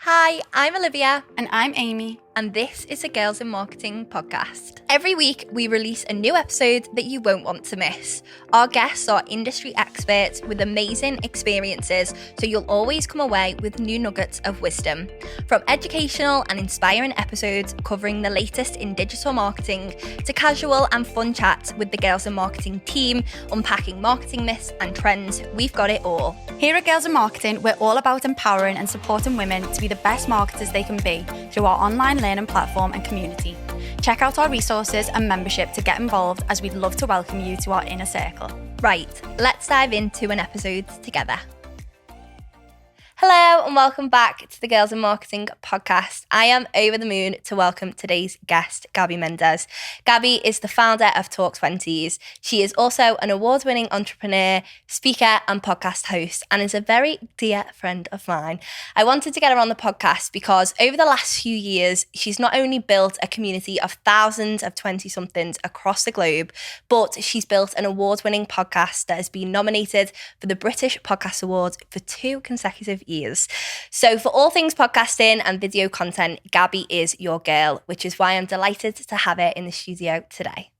Hi, I'm Olivia. And I'm Amy. And this is a Girls in Marketing podcast. Every week, we release a new episode that you won't want to miss. Our guests are industry experts with amazing experiences, so you'll always come away with new nuggets of wisdom. From educational and inspiring episodes covering the latest in digital marketing to casual and fun chats with the Girls in Marketing team, unpacking marketing myths and trends, we've got it all. Here at Girls in Marketing, we're all about empowering and supporting women to be the best marketers they can be through our online learning platform and community. Check out our resources and membership to get involved, as we'd love to welcome you to our inner circle. Right, let's dive into an episode together. Hello and welcome back to the Girls in Marketing podcast. I am over the moon to welcome today's guest, Gaby Mendes. Gaby is the founder of Talk Twenties. She is also an award-winning entrepreneur, speaker and podcast host, and is a very dear friend of mine. I wanted to get her on the podcast because over the last few years, she's not only built a community of thousands of 20-somethings across the globe, but she's built an award-winning podcast that has been nominated for the British Podcast Awards for 2 consecutive years. So for all things podcasting and video content, Gaby is your girl, which is why I'm delighted to have her in the studio today.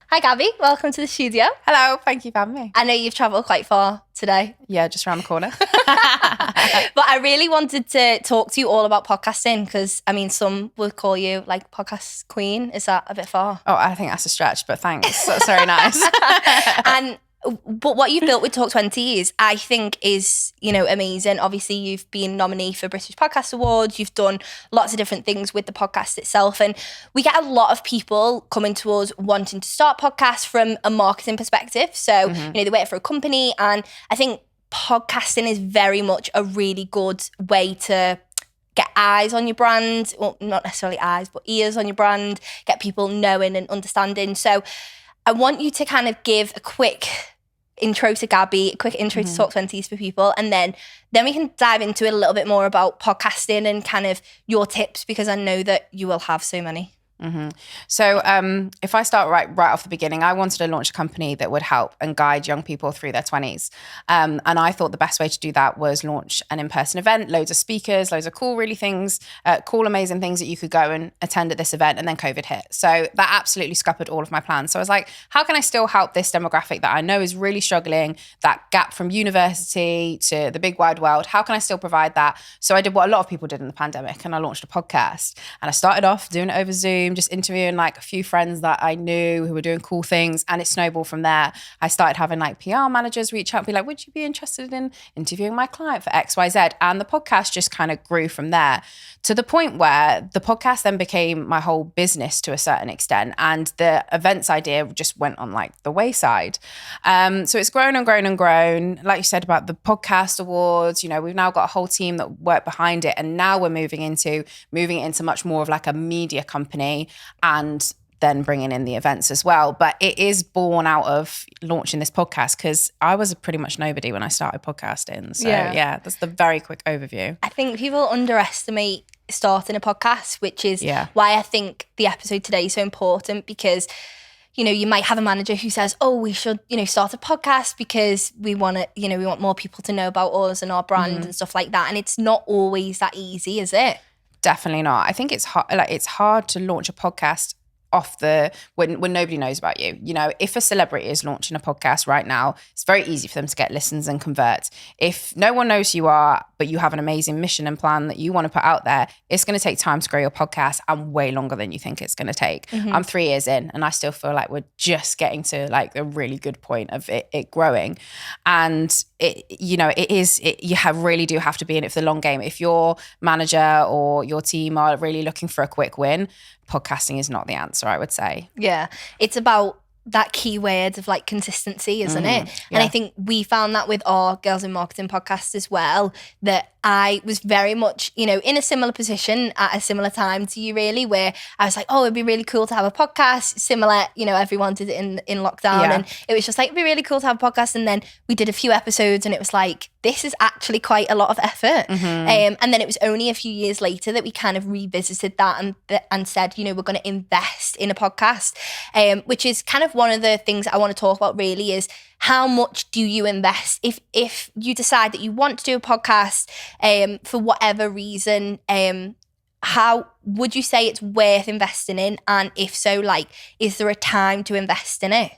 Hi Gaby, welcome to the studio. Hello, thank you for having me. I know you've travelled quite far today. Yeah, just around the corner. But I really wanted to talk to you all about podcasting because, I mean, some would call you like podcast queen. Is that a bit far? Oh, I think that's a stretch, but thanks. That's very nice. But what you've built with Talk Twenties, I think is, amazing. Obviously, you've been nominated for British Podcast Awards. You've done lots of different things with the podcast itself. And we get a lot of people coming to us wanting to start podcasts from a marketing perspective. So, they work for a company. And I think podcasting is very much a really good way to get eyes on your brand. Well, not necessarily eyes, but ears on your brand. Get people knowing and understanding. So I want you to kind of give a quick intro to Gaby, a quick intro to Talk Twenties for people, and then we can dive into it a little bit more about podcasting and kind of your tips, because I know that you will have so many. So if I start right off the beginning, I wanted to launch a company that would help and guide young people through their 20s. And I thought the best way to do that was launch an in-person event, loads of speakers, loads of cool, amazing things that you could go and attend at this event. And then COVID hit. So that absolutely scuppered all of my plans. So I was like, how can I still help this demographic that I know is really struggling, that gap from university to the big wide world? How can I still provide that? So I did what a lot of people did in the pandemic, and I launched a podcast. And I started off doing it over Zoom, just interviewing like a few friends that I knew who were doing cool things, and it snowballed from there. I started having like PR managers reach out and be like, would you be interested in interviewing my client for XYZ? And the podcast just kind of grew from there to the point where the podcast then became my whole business to a certain extent, and the events idea just went on like the wayside. So it's grown and grown and grown. Like you said about the podcast awards, we've now got a whole team that work behind it, and now we're moving it into much more of like a media company, and then bringing in the events as well. But it is born out of launching this podcast, because I was pretty much nobody when I started podcasting. So yeah, that's the very quick overview. I think people underestimate starting a podcast, which is why I think the episode today is so important, because you might have a manager who says, oh, we should, start a podcast because we want to, we want more people to know about us and our brand and stuff like that. And it's not always that easy, is it? Definitely not. I think it's hard to launch a podcast when nobody knows about you. If a celebrity is launching a podcast right now, it's very easy for them to get listens and convert. If no one knows who you are, but you have an amazing mission and plan that you want to put out there, it's going to take time to grow your podcast, and way longer than you think it's going to take. I'm 3 years in, and I still feel like we're just getting to like a really good point of it growing. And you really do have to be in it for the long game. If your manager or your team are really looking for a quick win, podcasting is not the answer, I would say. Yeah, it's about that key word of like consistency, isn't it? And I think we found that with our Girls in Marketing podcast as well, that I was very much, in a similar position at a similar time to you really, where I was like, oh, it'd be really cool to have a podcast. Similar, everyone did it in lockdown, and it was just like, it'd be really cool to have a podcast. And then we did a few episodes, and it was like, this is actually quite a lot of effort. And then it was only a few years later that we kind of revisited that and said, we're going to invest in a podcast, which is kind of one of the things I want to talk about really is how much do you invest? If you decide that you want to do a podcast for whatever reason, how would you say it's worth investing in? And if so, like, is there a time to invest in it?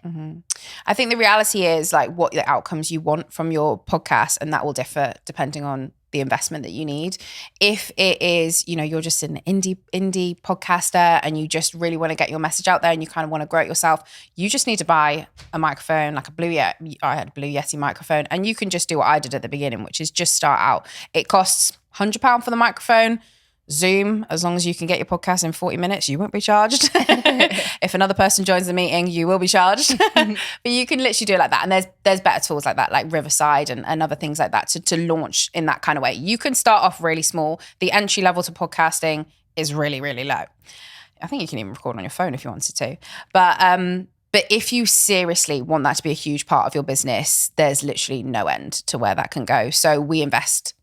I think the reality is like what the outcomes you want from your podcast, and that will differ depending on the investment that you need. If it is, you're just an indie podcaster and you just really want to get your message out there and you kind of want to grow it yourself, you just need to buy a microphone, like a Blue Yeti. I had a Blue Yeti microphone, and you can just do what I did at the beginning, which is just start out. It costs £100 for the microphone. Zoom, as long as you can get your podcast in 40 minutes, you won't be charged. If another person joins the meeting, you will be charged. But you can literally do it like that. And there's better tools like that, like Riverside and other things like that to launch in that kind of way. You can start off really small. The entry level to podcasting is really, really low. I think you can even record on your phone if you wanted to. But if you seriously want that to be a huge part of your business, there's literally no end to where that can go. So we invest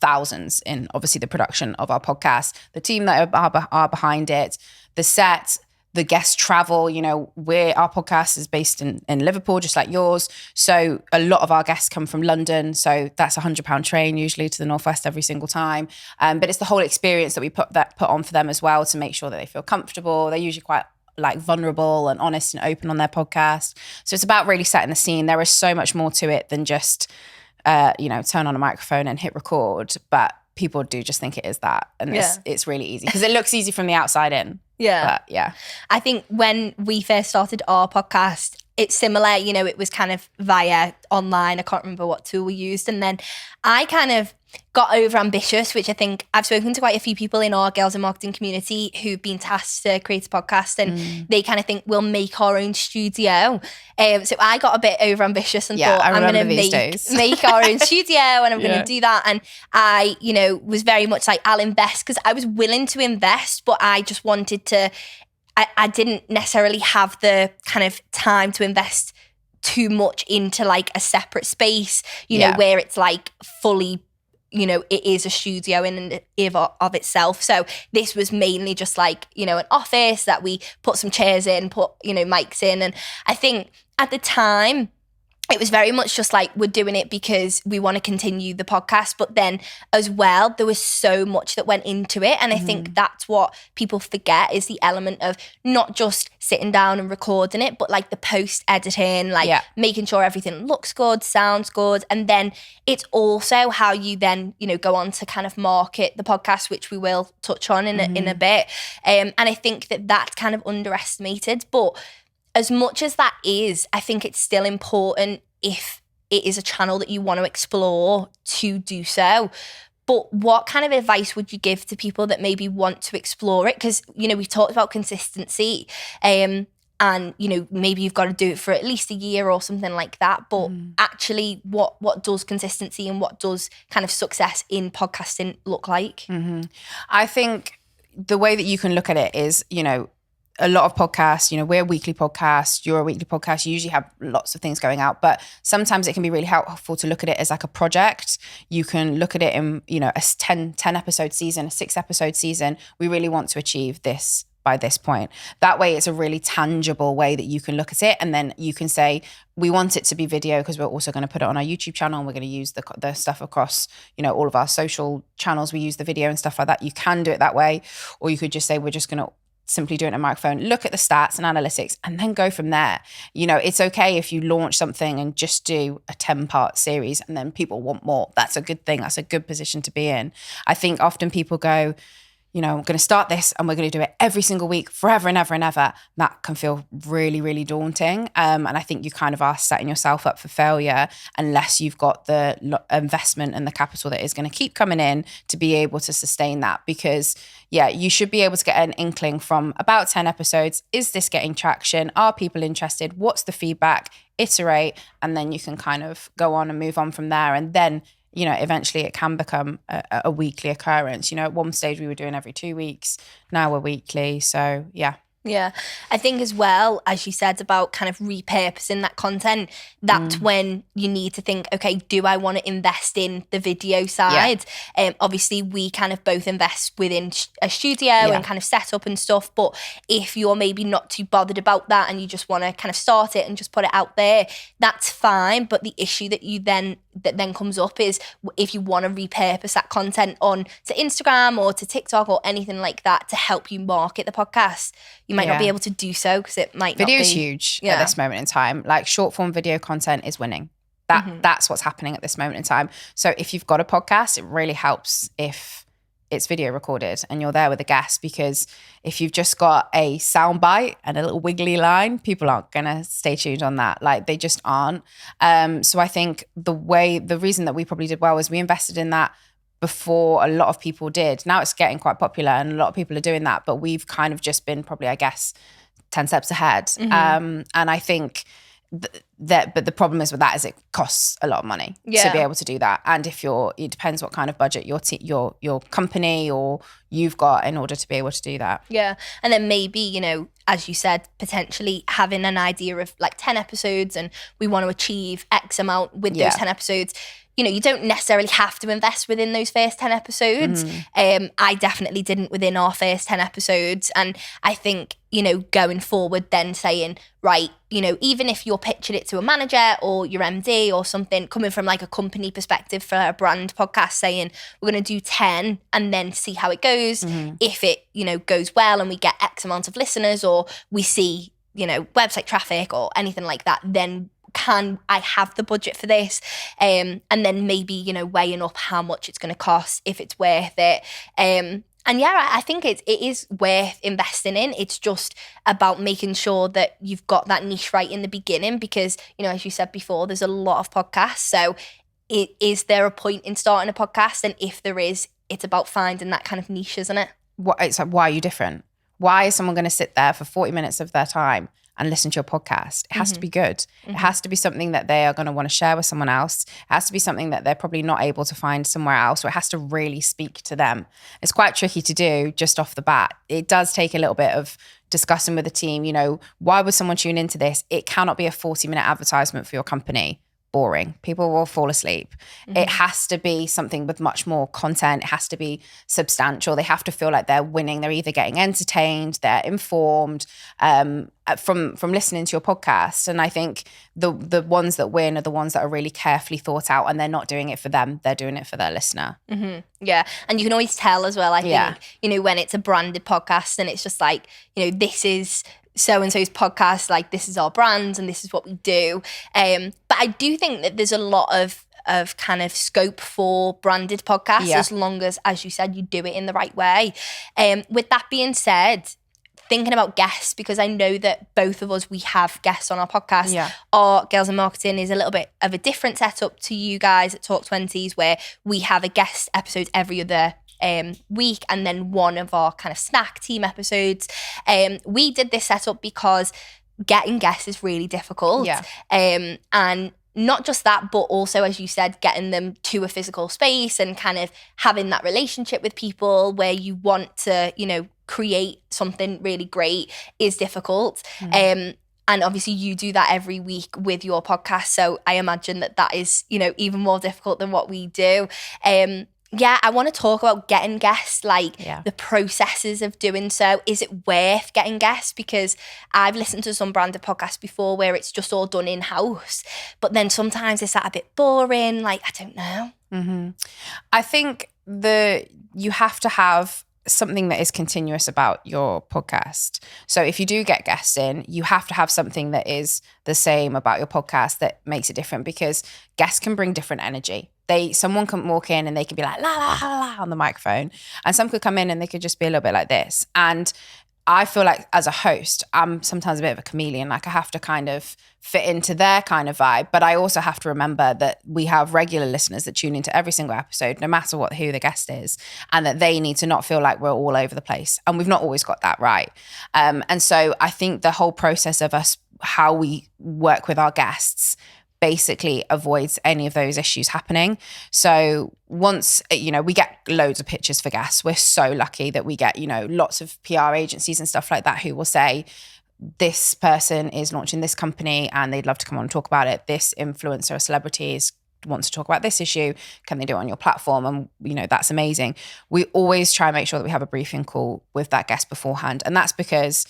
thousands in obviously the production of our podcast, the team that are behind it, the set, the guest travel. Our podcast is based in Liverpool, just like yours. So a lot of our guests come from London. So that's £100 train usually to the Northwest every single time. But it's the whole experience that we put on for them as well to make sure that they feel comfortable. They're usually quite like vulnerable and honest and open on their podcast. So it's about really setting the scene. There is so much more to it than just turn on a microphone and hit record, but people do just think it is that. And it's really easy because it looks easy from the outside in. Yeah. But yeah. I think when we first started our podcast, it's similar, it was kind of via online. I can't remember what tool we used. And then I kind of got over ambitious, which I think I've spoken to quite a few people in our Girls in Marketing community who've been tasked to create a podcast, and they kind of think we'll make our own studio. So I got a bit over ambitious and thought I'm going to make our own studio and I'm going to do that. And I, was very much like, I'll invest, because I was willing to invest, but I just wanted to, I didn't necessarily have the kind of time to invest too much into like a separate space, where it's like fully, it is a studio in and of itself. So this was mainly just like, an office that we put some chairs in, put, mics in. And I think at the time, it was very much just like, we're doing it because we want to continue the podcast. But then as well, there was so much that went into it. And I think that's what people forget, is the element of not just sitting down and recording it, but like the post editing, making sure everything looks good, sounds good. And then it's also how you then, go on to kind of market the podcast, which we will touch on in a bit. And I think that that's kind of underestimated. But as much as that is, I think it's still important, if it is a channel that you want to explore, to do so. But what kind of advice would you give to people that maybe want to explore it? Because, we've talked about consistency, and, maybe you've got to do it for at least a year or something like that. But actually, what does consistency and what does kind of success in podcasting look like? I think the way that you can look at it is, a lot of podcasts, we're a weekly podcast, you're a weekly podcast, you usually have lots of things going out, but sometimes it can be really helpful to look at it as like a project. You can look at it in, a 10 episode season, a 6 episode season. We really want to achieve this by this point. That way it's a really tangible way that you can look at it. And then you can say, we want it to be video because we're also going to put it on our YouTube channel, and we're going to use the stuff across, all of our social channels. We use the video and stuff like that. You can do it that way. Or you could just say, we're just going to simply doing a microphone, look at the stats and analytics, and then go from there. It's okay if you launch something and just do a 10-part series and then people want more. That's a good thing. That's a good position to be in. I think often people go, I'm going to start this and we're going to do it every single week forever and ever and ever. That can feel really, really daunting. And I think you kind of are setting yourself up for failure unless you've got the investment and the capital that is going to keep coming in to be able to sustain that. Because you should be able to get an inkling from about 10 episodes. Is this getting traction? Are people interested? What's the feedback? Iterate, and then you can kind of go on and move on from there. And then eventually it can become a weekly occurrence. At one stage we were doing every 2 weeks. Now we're weekly. So yeah. Yeah. I think as well, as you said about kind of repurposing that content, that's when you need to think, okay, do I want to invest in the video side? Obviously, we kind of both invest within a studio and kind of set up and stuff. But if you're maybe not too bothered about that and you just want to kind of start it and just put it out there, that's fine. But the issue that then comes up is if you want to repurpose that content on to Instagram or to TikTok or anything like that to help you market the podcast, you might not be able to do so because it might video not be. Video is huge at this moment in time. Like short form video content is winning. That's what's happening at this moment in time. So if you've got a podcast, it really helps if it's video recorded and you're there with a guest, because if you've just got a soundbite and a little wiggly line, people aren't gonna stay tuned on that. Like they just aren't. So I think the reason that we probably did well was we invested in that before a lot of people did. Now it's getting quite popular and a lot of people are doing that, but we've kind of just been probably, I guess, 10 steps ahead. And I think but the problem is with that is it costs a lot of money to be able to do that. And if it depends what kind of budget your company or you've got in order to be able to do that. Yeah. And then maybe, you know, as you said, potentially having an idea of like 10 episodes and we want to achieve X amount with those 10 episodes. You know, you don't necessarily have to invest within those first 10 episodes. I definitely didn't within our first 10 episodes. And I think, you know, going forward then saying, right, you know, even if you're pitching it to a manager or your MD or something, coming from like a company perspective for a brand podcast, saying we're going to do 10 and then see how it goes. If it, you know, goes well and we get X amount of listeners or we see, you know, website traffic or anything like that, then can I have the budget for this? And then maybe, you know, weighing up how much it's going to cost, if it's worth it. And yeah, I think it is worth investing in. It's just about making sure that you've got that niche right in the beginning because, you know, as you said before, there's a lot of podcasts. So is there a point in starting a podcast? And if there is, it's about finding that kind of niche, isn't it? It's like, why are you different? Why is someone going to sit there for 40 minutes of their time and listen to your podcast? It has to be good. It has to be something that they are going to want to share with someone else. It has to be something that they're probably not able to find somewhere else, or it has to really speak to them. It's quite tricky to do just off the bat. It does take a little bit of discussing with the team, you know, why would someone tune into this? It cannot be a 40-minute advertisement for your company. Boring. People will fall asleep. It has to be something with much more content. It has to be substantial. They have to feel like they're winning. They're either getting entertained, they're informed from listening to your podcast. And I think the ones that win are the ones that are really carefully thought out, and they're not doing it for them. They're doing it for their listener. Yeah. And you can always tell as well, I think, you know, when it's a branded podcast and it's just like, you know, this is so-and-so's podcast, like this is our brand and this is what we do. But I do think that there's a lot of kind of scope for branded podcasts as long as you said, you do it in the right way. With that being said, thinking about guests, because I know that both of us, we have guests on our podcast. Our Girls in Marketing is a little bit of a different setup to you guys at Talk Twenties, where we have a guest episode every other week and then one of our kind of snack team episodes. We did this setup because getting guests is really difficult. And not just that, but also, as you said, getting them to a physical space and kind of having that relationship with people where you want to, you know, create something really great is difficult. And obviously you do that every week with your podcast. So I imagine that is, you know, even more difficult than what we do. Yeah, I want to talk about getting guests, like the processes of doing so. Is it worth getting guests? Because I've listened to some branded podcasts before where it's just all done in-house, but then sometimes it's that a bit boring. Like, I don't know. I think you have to have something that is continuous about your podcast. So if you do get guests in, you have to have something that is the same about your podcast that makes it different, because guests can bring different energy. Someone can walk in and they could be like la la la la on the microphone, and some could come in and they could just be a little bit like this. And I feel like as a host, I'm sometimes a bit of a chameleon. Like I have to kind of fit into their kind of vibe, but I also have to remember that we have regular listeners that tune into every single episode, no matter who the guest is, and that they need to not feel like we're all over the place. And we've not always got that right. And so I think the whole process of us, how we work with our guests, basically avoids any of those issues happening. So once, we get loads of pitches for guests. We're so lucky that we get, lots of PR agencies and stuff like that who will say, this person is launching this company and they'd love to come on and talk about it. This influencer or celebrity wants to talk about this issue. Can they do it on your platform? And, that's amazing. We always try and make sure that we have a briefing call with that guest beforehand. And that's because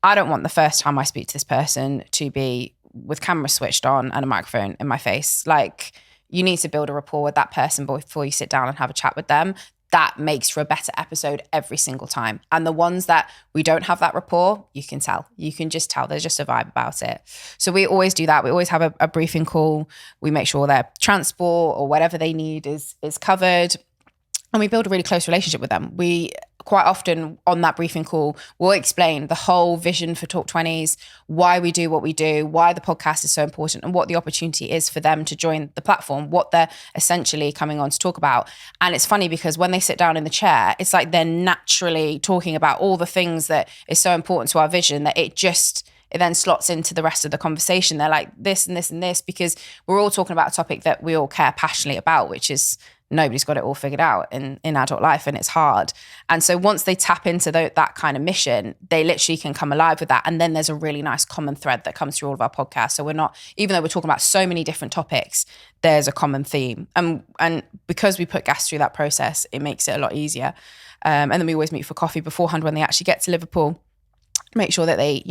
I don't want the first time I speak to this person to be with camera switched on and a microphone in my face. Like, you need to build a rapport with that person before you sit down and have a chat with them. That makes for a better episode every single time. And the ones that we don't have that rapport, you can tell. You can just tell. There's just a vibe about it. So we always do that. We always have a briefing call. We make sure their transport or whatever they need is covered. And we build a really close relationship with them. We quite often on that briefing call, we'll explain the whole vision for Talk 20s, why we do what we do, why the podcast is so important, and what the opportunity is for them to join the platform, what they're essentially coming on to talk about. And it's funny because when they sit down in the chair, it's like they're naturally talking about all the things that is so important to our vision that it then slots into the rest of the conversation. They're like this and this and this, because we're all talking about a topic that we all care passionately about, which is nobody's got it all figured out in adult life, and it's hard. And so once they tap into that kind of mission, they literally can come alive with that. And then there's a really nice common thread that comes through all of our podcasts. So we're not, even though we're talking about so many different topics, there's a common theme. And because we put guests through that process, it makes it a lot easier. And then we always meet for coffee beforehand when they actually get to Liverpool. Make sure that they,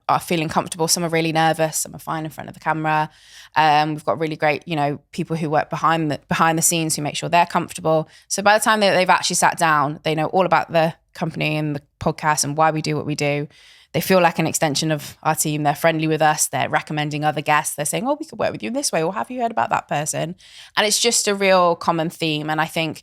are feeling comfortable. Some are really nervous, some are fine in front of the camera. We've got really great, people who work behind the scenes who make sure they're comfortable. So by the time they've actually sat down, they know all about the company and the podcast and why we do what we do. They feel like an extension of our team. They're friendly with us. They're recommending other guests. They're saying, oh, we could work with you in this way, or have you heard about that person? And it's just a real common theme. And I think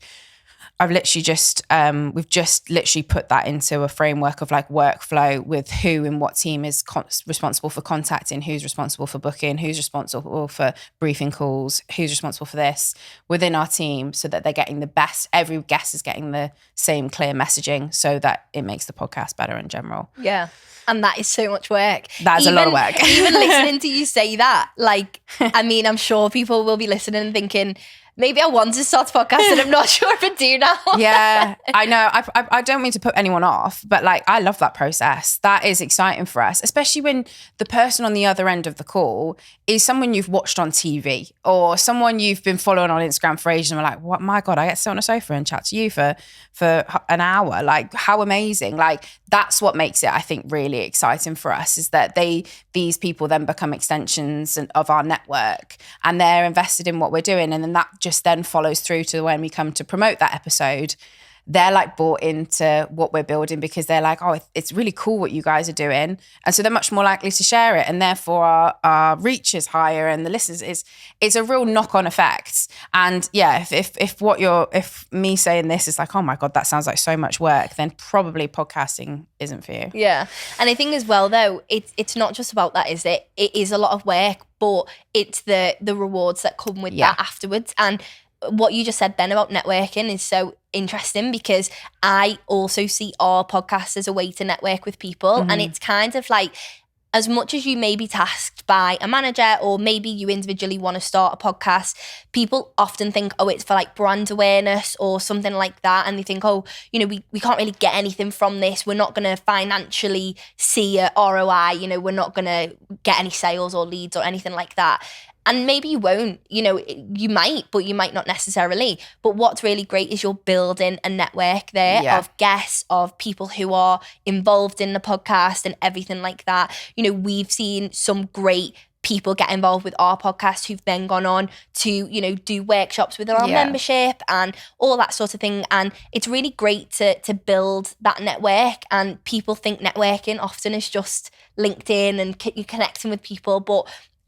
I've literally we've just literally put that into a framework of like workflow with who and what team is responsible for contacting, who's responsible for booking, who's responsible for briefing calls, who's responsible for this within our team, so that they're getting the best. Every guest is getting the same clear messaging so that it makes the podcast better in general. Yeah. And that is so much work. That's a lot of work. Even listening to you say that, I'm sure people will be listening and thinking, maybe I want to start a podcast and I'm not sure if I do now. Yeah, I know. I don't mean to put anyone off, but I love that process. That is exciting for us, especially when the person on the other end of the call is someone you've watched on TV or someone you've been following on Instagram for ages and we're like, what, my God, I get to sit on a sofa and chat to you for an hour. How amazing. That's what makes it, I think, really exciting for us, is that these people then become extensions of our network and they're invested in what we're doing. And then that just then follows through to when we come to promote that episode. They're bought into what we're building because they're like, oh, it's really cool what you guys are doing. And so they're much more likely to share it. And therefore our reach is higher and the listeners it's a real knock-on effect. And yeah, if me saying this is like, oh my God, that sounds like so much work, then probably podcasting isn't for you. Yeah. And I think as well though, it's not just about that, is it? It is a lot of work, but it's the rewards that come with that afterwards. And what you just said then about networking is so interesting, because I also see our podcast as a way to network with people. Mm-hmm. And it's kind of like, as much as you may be tasked by a manager or maybe you individually want to start a podcast, people often think, oh, it's for brand awareness or something like that. And they think, oh, we can't really get anything from this. We're not going to financially see a ROI. We're not going to get any sales or leads or anything like that. And maybe you won't, you might, but you might not necessarily. But what's really great is you're building a network there of guests, of people who are involved in the podcast and everything like that. We've seen some great people get involved with our podcast who've then gone on to, do workshops within our membership and all that sort of thing. And it's really great to build that network. And people think networking often is just LinkedIn and you connecting with people, but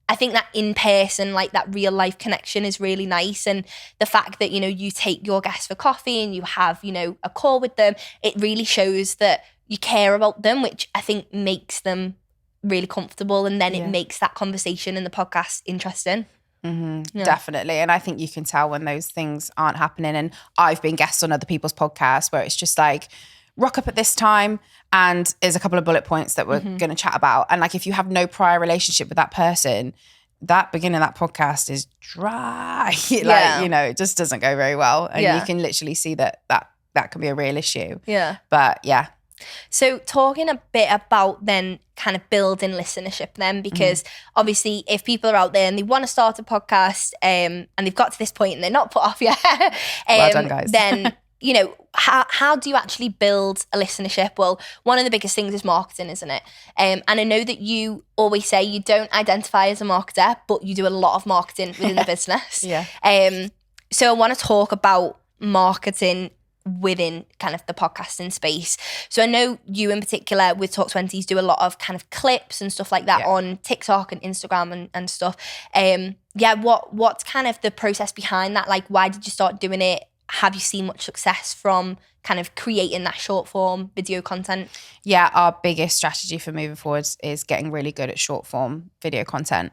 I think that in person, that real life connection is really nice. And the fact that, you take your guests for coffee and you have, a call with them, it really shows that you care about them, which I think makes them really comfortable. And then it makes that conversation in the podcast interesting. Mm-hmm. Yeah. Definitely. And I think you can tell when those things aren't happening. And I've been guests on other people's podcasts where it's just rock up at this time and there's a couple of bullet points that we're going to chat about. And if you have no prior relationship with that person, that beginning of that podcast is dry. Yeah. It just doesn't go very well. And Yeah. you can literally see that can be a real issue. Yeah. But yeah. So talking a bit about then kind of building listenership then, because obviously if people are out there and they want to start a podcast and they've got to this point and they're not put off yet, Well done, guys. then, how do you actually build a listenership? Well, one of the biggest things is marketing, isn't it? And I know that you always say you don't identify as a marketer, but you do a lot of marketing within the business. Yeah. So I want to talk about marketing within kind of the podcasting space. So I know you in particular with Talk Twenties do a lot of kind of clips and stuff like that on TikTok and Instagram and stuff. What's kind of the process behind that? Like, why did you start doing it? Have you seen much success from kind of creating that short form video content? Yeah, our biggest strategy for moving forwards is getting really good at short form video content.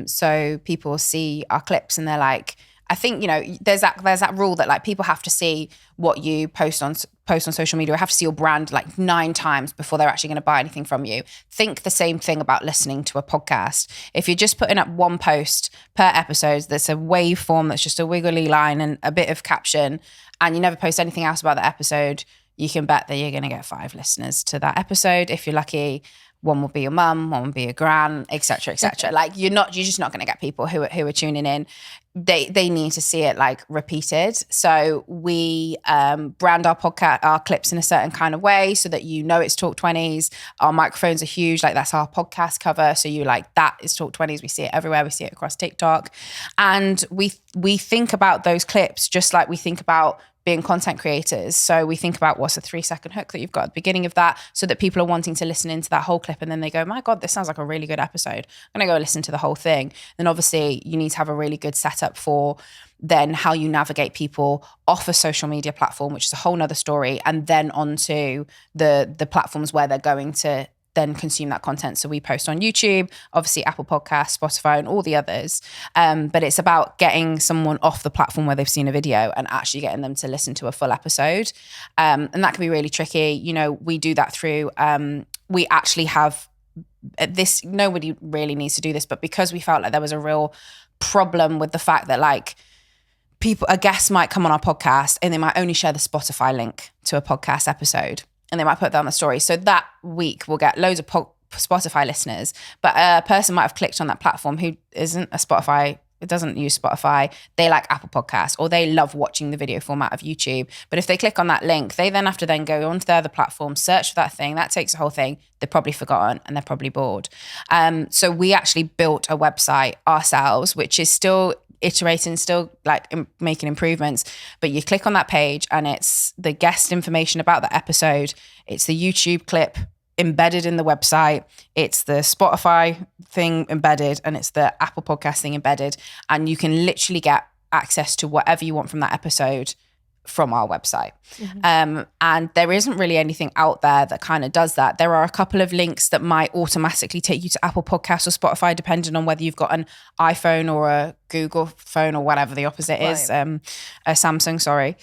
So people see our clips and they're like, I think, there's that rule that like people have to see what you post on social media, or have to see your brand like 9 times before they're actually going to buy anything from you. Think the same thing about listening to a podcast. If you're just putting up one post per episode, that's a waveform, that's just a wiggly line and a bit of caption, and you never post anything else about the episode, you can bet that you're going to get 5 listeners to that episode. If you're lucky, one will be your mum, one will be your gran, etc., etc. Like you're just not going to get people who are tuning in. They need to see it like repeated. So we brand our podcast, our clips in a certain kind of way so that it's Talk 20s. Our microphones are huge, like that's our podcast cover. So you like, that is Talk 20s. We see it everywhere. We see it across TikTok. And we think about those clips just like we think about being content creators. So we think about what's a 3-second hook that you've got at the beginning of that, so that people are wanting to listen into that whole clip and then they go, my God, this sounds like a really good episode. I'm going to go listen to the whole thing. Then obviously you need to have a really good setup for then how you navigate people off a social media platform, which is a whole nother story, and then onto the platforms where they're going to then consume that content. So we post on YouTube, obviously Apple Podcasts, Spotify, and all the others. But it's about getting someone off the platform where they've seen a video and actually getting them to listen to a full episode. And that can be really tricky. We do that through, we actually have this, nobody really needs to do this, but because we felt like there was a real problem with the fact that like a guest might come on our podcast and they might only share the Spotify link to a podcast episode, and they might put that on the story. So that week we'll get loads of Spotify listeners, but a person might have clicked on that platform who isn't a Spotify, it doesn't use Spotify. They like Apple Podcasts, or they love watching the video format of YouTube. But if they click on that link, they then have to then go onto their other platform, search for that thing. That takes the whole thing. They're probably forgotten and they're probably bored. So we actually built a website ourselves, which is still iterating, still like making improvements, but you click on that page and it's the guest information about the episode, it's the YouTube clip embedded in the website, it's the Spotify thing embedded, and it's the Apple Podcast thing embedded, and you can literally get access to whatever you want from that episode from our website. And there isn't really anything out there that kind of does that. There are a couple of links that might automatically take you to Apple Podcasts or Spotify, depending on whether you've got an iPhone or a Google phone or whatever the opposite is, a Samsung, sorry.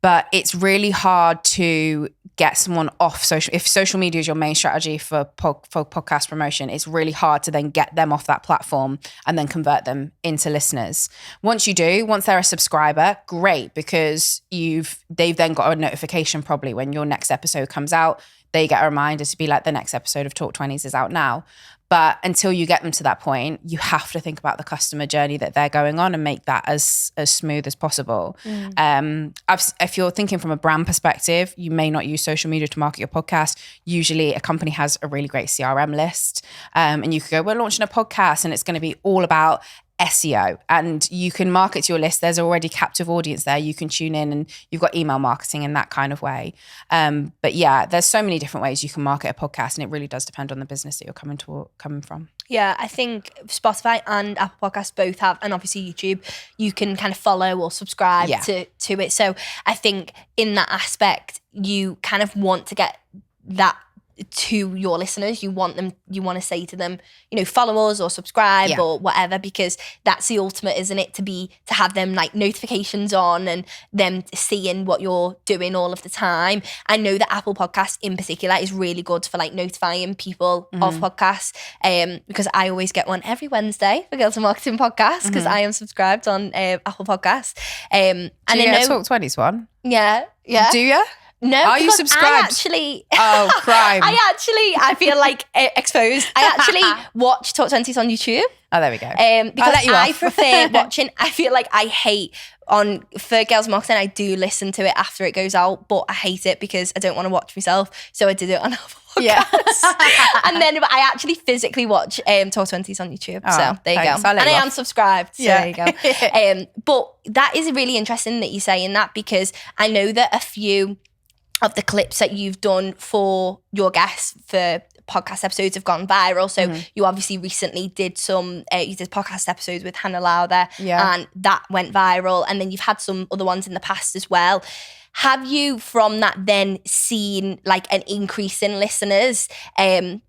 But it's really hard to get someone off social. If social media is your main strategy for podcast promotion, it's really hard to then get them off that platform and then convert them into listeners. Once they're a subscriber, great, because they've then got a notification probably when your next episode comes out. They get a reminder to be like, the next episode of Talk 20s is out now. But until you get them to that point, you have to think about the customer journey that they're going on and make that as smooth as possible. If you're thinking from a brand perspective, you may not use social media to market your podcast. Usually a company has a really great CRM list, and you could go, we're launching a podcast and it's going to be all about SEO, and you can market to your list. There's already captive audience there. You can tune in, and you've got email marketing in that kind of way. But yeah, there's so many different ways you can market a podcast, and it really does depend on the business that you're coming from. Yeah, I think Spotify and Apple Podcasts both have, and obviously YouTube, you can kind of follow or subscribe to it. So I think in that aspect, you kind of want to get that to your listeners. You want to say to them, follow us or subscribe or whatever, because that's the ultimate, isn't it? To have them like notifications on and them seeing what you're doing all of the time. I know that Apple Podcasts in particular is really good for like notifying people of podcasts, because I always get one every Wednesday for Girls in Marketing podcast, because I am subscribed on Apple Podcasts. Do you get a Talk 20s one? Yeah. Do you? No, are you subscribed? Crime. I feel like exposed. I actually watch Talk 20s on YouTube. Oh, there we go. Because I prefer watching. I feel like I hate for Girls Marketing, I do listen to it after it goes out, but I hate it because I don't want to watch myself. So I did it on Apple Podcasts. Yeah. And then I actually physically watch Talk 20s on YouTube. So there you go. And I am subscribed. So there you go. But that is really interesting that you're saying that, because I know that a few of the clips that you've done for your guests for podcast episodes have gone viral. So you obviously recently did you did podcast episodes with Hannah Lowther, and that went viral. And then you've had some other ones in the past as well. Have you from that then seen like an increase in listeners?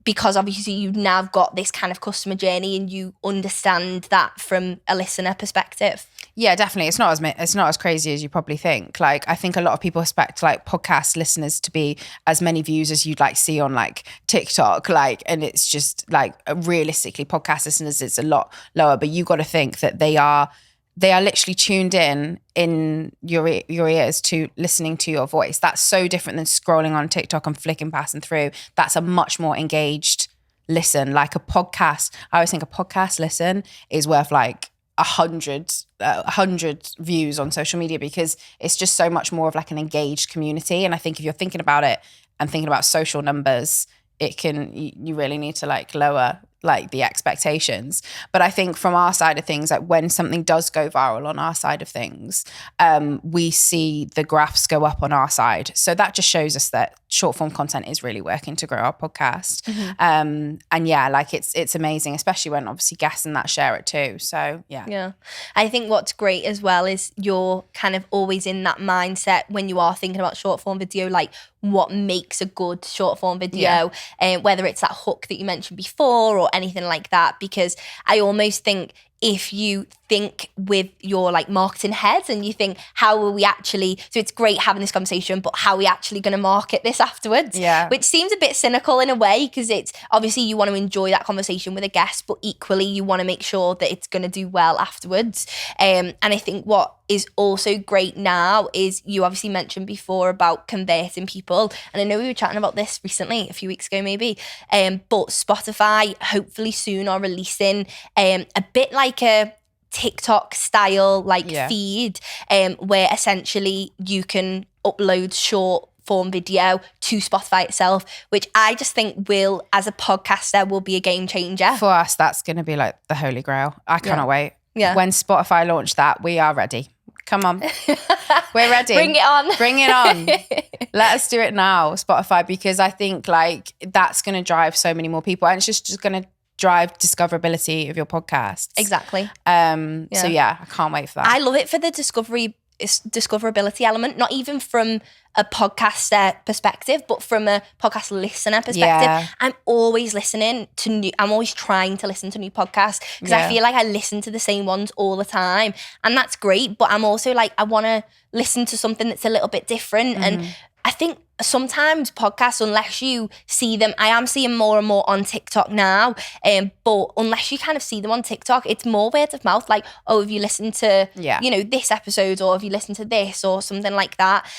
Because obviously you've now got this kind of customer journey and you understand that from a listener perspective. Yeah, definitely. It's not as crazy as you probably think. Like, I think a lot of people expect like podcast listeners to be as many views as you'd like see on like TikTok, like, and it's just like realistically podcast listeners, it's a lot lower. But you got to think that they are literally tuned in your ears to listening to your voice. That's so different than scrolling on TikTok and flicking past and through. That's a much more engaged listen. Like a podcast, I always think a podcast listen is worth like 100 views on social media, because it's just so much more of like an engaged community. And I think if you're thinking about it and thinking about social numbers, you really need to like lower like the expectations. But I think from our side of things, like when something does go viral on our side of things, we see the graphs go up on our side. So that just shows us that short form content is really working to grow our podcast. And yeah, like it's amazing, especially when obviously guests and that share it too. So yeah. I think what's great as well is you're kind of always in that mindset when you are thinking about short form video, like what makes a good short form video, whether it's that hook that you mentioned before or anything like that. Because I almost think if you think with your like marketing heads and you think, how will we actually, so it's great having this conversation, but how are we actually going to market this afterwards? Which seems a bit cynical in a way, because it's obviously you want to enjoy that conversation with a guest, but equally you want to make sure that it's going to do well afterwards. And I think what is also great now is you obviously mentioned before about converting people. And I know we were chatting about this recently, a few weeks ago maybe, but Spotify hopefully soon are releasing a bit like a TikTok style feed, where essentially you can upload short form video to Spotify itself, which I just think will, as a podcaster, will be a game changer. For us, that's going to be like the holy grail. I cannot wait. When Spotify launched that, we are ready. Come on. We're ready. Bring it on. Bring it on. Let us do it now, Spotify, because I think like that's going to drive so many more people, and it's just going to drive discoverability of your podcast. Exactly. So yeah, I can't wait for that. I love it for the discoverability element, not even from a podcaster perspective, but from a podcast listener perspective. I'm always I'm always trying to listen to new podcasts, because I feel like I listen to the same ones all the time, and that's great, but I'm also like, I want to listen to something that's a little bit different. And I think sometimes podcasts, unless you see them, I am seeing more and more on TikTok now, but unless you kind of see them on TikTok, it's more word of mouth, like, oh, have you listened to this episode, or have you listened to this, or something like that.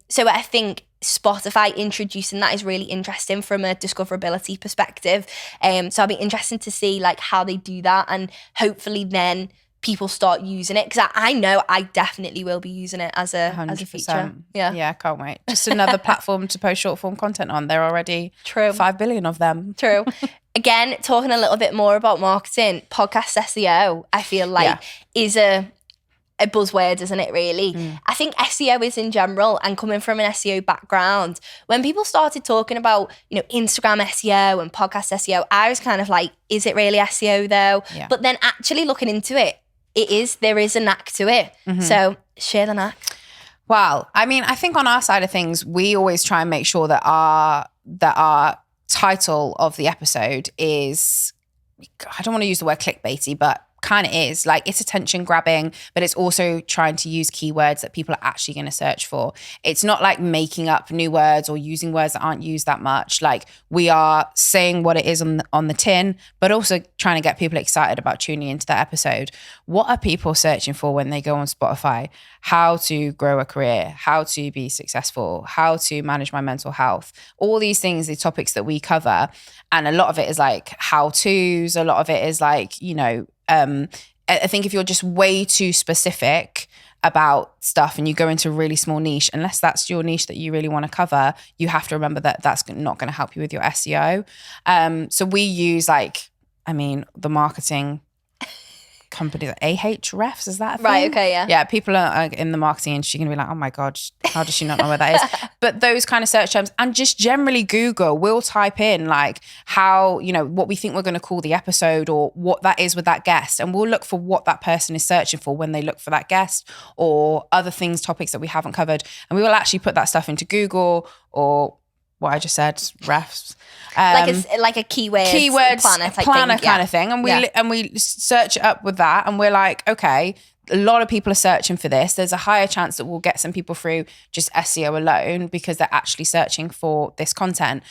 So I think Spotify introducing that is really interesting from a discoverability perspective. So I'll be interested to see like how they do that, and hopefully then people start using it, because I know I definitely will be using it as a 100%. feature. Yeah, can't wait. Just another platform to post short form content on. There are already 5 billion of them. True. Again, talking a little bit more about marketing, podcast SEO, I feel like is a buzzword, isn't it, really? I think SEO is in general, and coming from an SEO background, when people started talking about, Instagram SEO and podcast SEO, I was kind of like, is it really SEO though? But then actually looking into it, there is a knack to it. So share the knack. Well, I mean, I think on our side of things, we always try and make sure that that our title of the episode is, I don't want to use the word clickbaity, but kind of is. Like, it's attention grabbing, but it's also trying to use keywords that people are actually going to search for. It's not like making up new words or using words that aren't used that much. Like, we are saying what it is on the tin, but also trying to get people excited about tuning into that episode. What are people searching for when they go on Spotify? How to grow a career, how to be successful, how to manage my mental health. All these things, the topics that we cover. And a lot of it is like how-tos. A lot of it is like, you know, I think if you're just way too specific about stuff and you go into a really small niche, unless that's your niche that you really want to cover, you have to remember that that's not going to help you with your SEO. So we use the marketing company, Ahrefs, is that a thing? Right, okay, yeah. Yeah, people are in the marketing industry going to be like, oh my God, how does she not know what that is? But those kind of search terms, and just generally Google, we'll type in like how, you know, what we think we're going to call the episode or what that is with that guest. And we'll look for what that person is searching for when they look for that guest or other things, topics that we haven't covered. And we will actually put that stuff into Google or what I just said, refs. Like a keywords planner kind of thing. And we search it up with that, and we're like, okay, a lot of people are searching for this. There's a higher chance that we'll get some people through just SEO alone because they're actually searching for this content.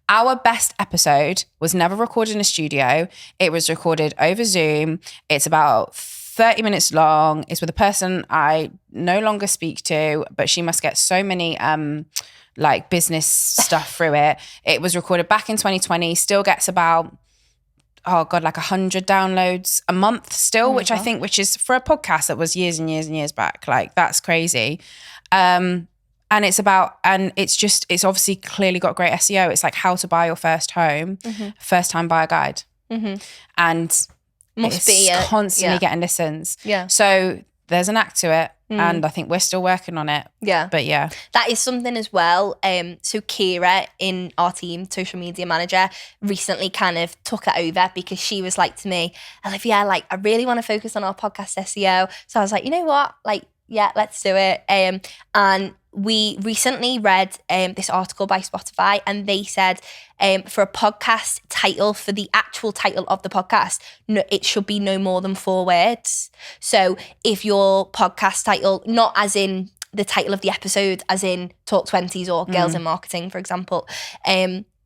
Our best episode was never recorded in a studio. It was recorded over Zoom. It's about 30 minutes long. It's with a person I no longer speak to, but she must get so many like business stuff through it. It was recorded back in 2020, still gets about, like 100 downloads a month still, which is for a podcast that was years and years and years back. Like, that's crazy. And it's obviously clearly got great SEO. It's like how to buy your first home, first time buyer guide. And it's constantly getting listens. Yeah. So there's an act to it. And I think we're still working on it. Yeah. But yeah. That is something as well. So Kira in our team, social media manager, recently kind of took it over because she was like to me, Olivia, like, I really want to focus on our podcast SEO. So I was like, you know what? Like, yeah, let's do it. And we recently read this article by Spotify, and they said for a podcast title, for the actual title of the podcast, it should be no more than 4 words. So if your podcast title, not as in the title of the episode, as in Talk 20s or Girls in Marketing, for example,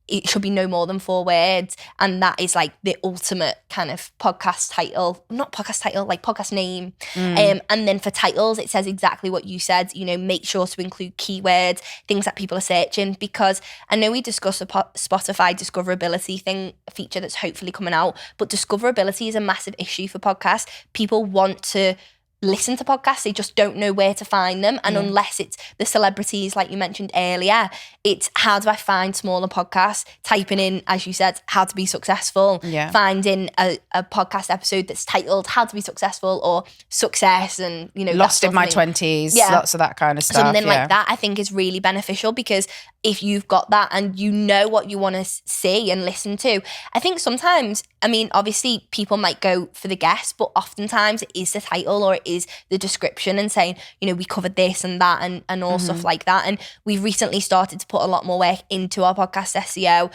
it should be no more than 4 words. And that is like the ultimate kind of podcast title, not podcast title, like podcast name. And then for titles, it says exactly what you said, you know, make sure to include keywords, things that people are searching, because I know we discussed the Spotify discoverability feature that's hopefully coming out, but discoverability is a massive issue for podcasts. People want to listen to podcasts, they just don't know where to find them. And unless it's the celebrities like you mentioned earlier, it's how do I find smaller podcasts, typing in, as you said, how to be successful, finding a podcast episode that's titled how to be successful or success, and you know, lost in my 20s, lots of that kind of stuff. Something like that I think is really beneficial, because if you've got that and you know what you want to see and listen to, I think sometimes, I mean, obviously people might go for the guest, but oftentimes it is the title or it is the description and saying, you know, we covered this and that and all stuff like that. And we've recently started to put a lot more work into our podcast SEO.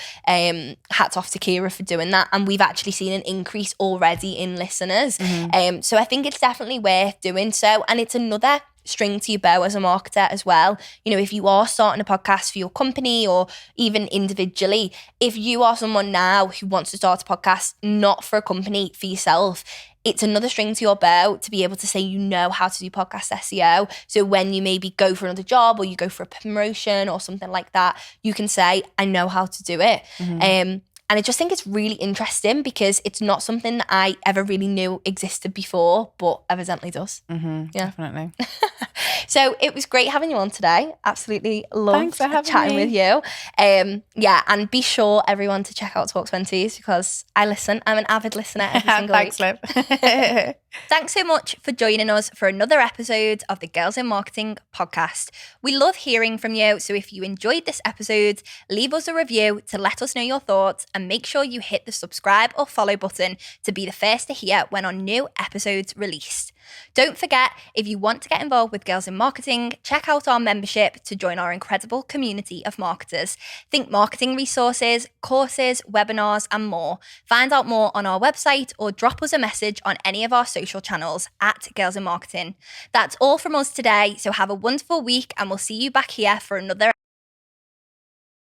Hats off to Kira for doing that. And we've actually seen an increase already in listeners. So I think it's definitely worth doing so. And it's another string to your bow as a marketer as well. You know, if you are starting a podcast for your company or even individually, if you are someone now who wants to start a podcast, not for a company, for yourself, it's another string to your bow to be able to say you know how to do podcast SEO. So when you maybe go for another job or you go for a promotion or something like that, you can say, I know how to do it. And I just think it's really interesting because it's not something that I ever really knew existed before, but evidently does. Definitely. So it was great having you on today. Absolutely loved chatting with you. And be sure everyone to check out Talk 20s because I listen. I'm an avid listener every single week. Thanks, Liv. Thanks so much for joining us for another episode of the Girls in Marketing podcast. We love hearing from you, so if you enjoyed this episode, leave us a review to let us know your thoughts, and make sure you hit the subscribe or follow button to be the first to hear when our new episodes released. Don't forget, if you want to get involved with Girls in Marketing, check out our membership to join our incredible community of marketers. Think marketing resources, courses, webinars, and more. Find out more on our website or drop us a message on any of our social channels at Girls in Marketing. That's all from us today, so have a wonderful week and we'll see you back here for another